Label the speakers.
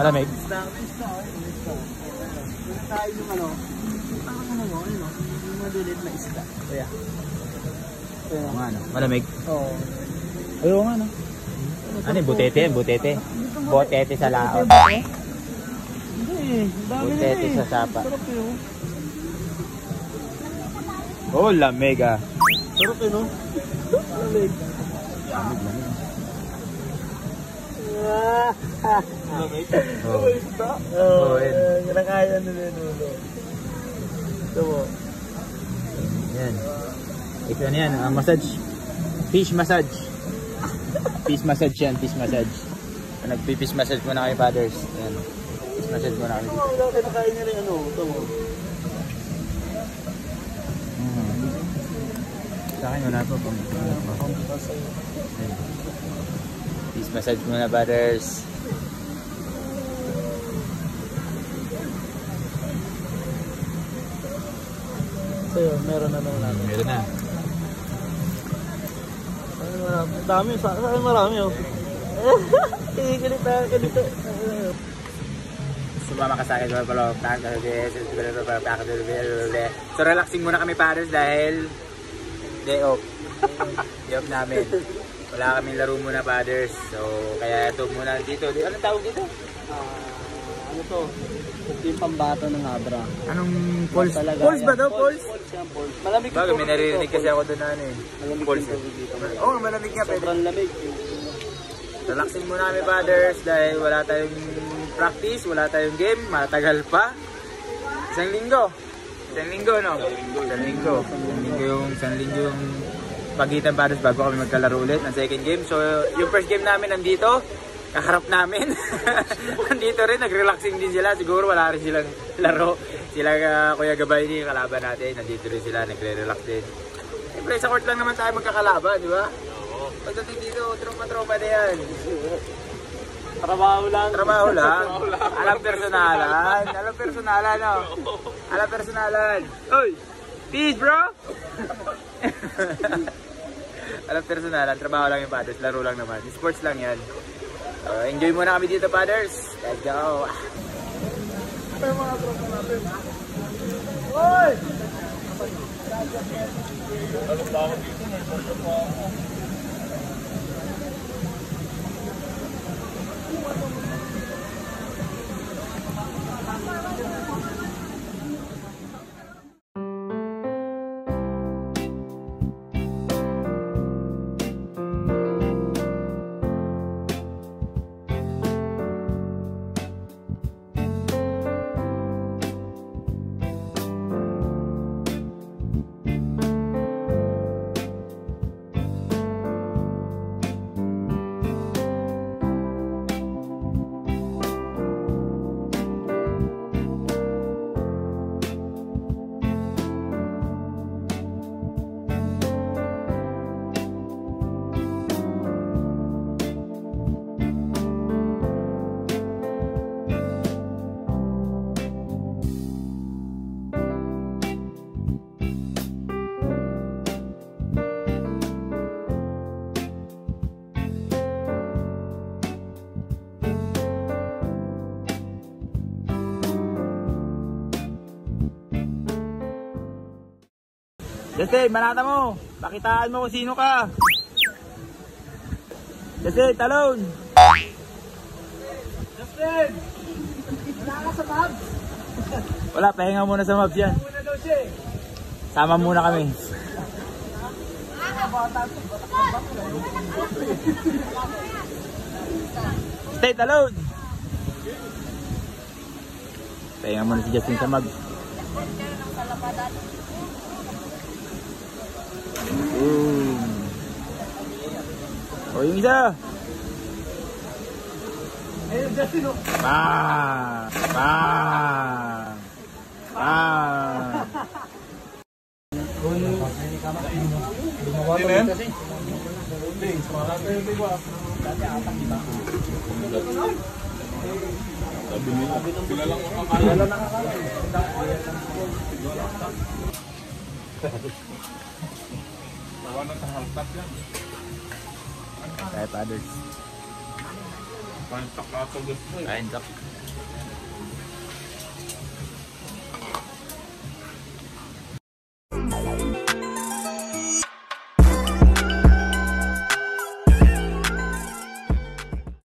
Speaker 1: Malamig.
Speaker 2: Tayo yung ano. Ano mo? Ano? Yung malilit na isda. Kaya.
Speaker 1: Oo nga no. Malamig.
Speaker 2: Oo.
Speaker 1: Ayaw nga no. Ano yung butete? Butete. Butete sa laot.
Speaker 2: Hindi.
Speaker 1: Butete sa sapa.
Speaker 2: Sarap yun.
Speaker 1: Oh, lamig ah.
Speaker 2: Sarap yun no? Lamig.
Speaker 1: Lamig.
Speaker 2: Lamig?
Speaker 1: Oo.
Speaker 2: Oo. Kinakaya nila yun. Ito mo.
Speaker 1: Yan. Ito na yan. Massage. Fish massage. Fish massage yan. Fish massage. Nagpipish massage muna kay fathers. Yan. Fish massage muna kami.
Speaker 2: Oo. Kinakaya nila yung ano. Ito mo.
Speaker 1: Sa akin wala po. Fish massage muna fathers.
Speaker 2: So yun, meron na naman natin.
Speaker 1: Meron na.
Speaker 2: Ang dami, sa akin marami oh. Kinikilit na, ganito.
Speaker 1: Sumama ka sa akin. So relaxing muna kami pares dahil day off. Day off namin. Wala kaming laro muna fathers. So kaya ito muna dito. Anong tawag dito?
Speaker 2: Ano to? Yung pambato ng Abra.
Speaker 1: Anong pulse? Pulse ba to? Pulse?
Speaker 2: Pulse. Malamig
Speaker 1: Bago may narinig kasi ako doon na ano eh.
Speaker 2: Malamig
Speaker 1: Pulse.
Speaker 2: dito.
Speaker 1: Oo, malamig nga.
Speaker 2: Sobrang lamig.
Speaker 1: Relaxing muna kami fathers dahil wala tayong practice, wala tayong game, matagal pa. Isang linggo no? Isang linggo yung pagitan fathers bago kami magkalaro ulit ng second game. So yung first game namin nandito, kaharap namin. Nandito rin, nag-relaxing din sila. Siguro wala rin silang laro. Sila Kuya Gabay ni kalaban natin. Nandito rin sila, nagre-relax din. Siyempre sa court lang naman tayo magkakalaban, di ba? Pagdating dito, tropa-tropa na yan.
Speaker 2: Trabaho lang.
Speaker 1: Alam personalan, no? Alam personalan. Oy! Peace, bro! Alam personalan, trabaho lang yung fathers. Laro lang naman. Sports lang yan. Enjoy muna kami dito, fathers. Let's go.
Speaker 2: Ito yung mga tropa natin. Hoy! Ano ba ako dito?
Speaker 1: Justin, manata mo. Pakitaan mo kung sino ka. Justin, talon.
Speaker 2: Justin! Wala ka sa mabs?
Speaker 1: Wala, pahinga muna sa mabs yan.
Speaker 2: Muna daw siya eh.
Speaker 1: Sama muna kami. Stay, talon. Pahinga muna si Justin sa mabs. Oh, yung isa.
Speaker 2: Ayun, Justin oh.
Speaker 1: Bang! Bang! Bang! Dati apat, di ba?
Speaker 3: Sabi nila, sila lang makakala.
Speaker 1: Wala nakakala.
Speaker 3: Nawanan sa haltat yan.
Speaker 1: Kahit others.
Speaker 3: Pantak na ito gusto eh.
Speaker 1: Kain, Zak.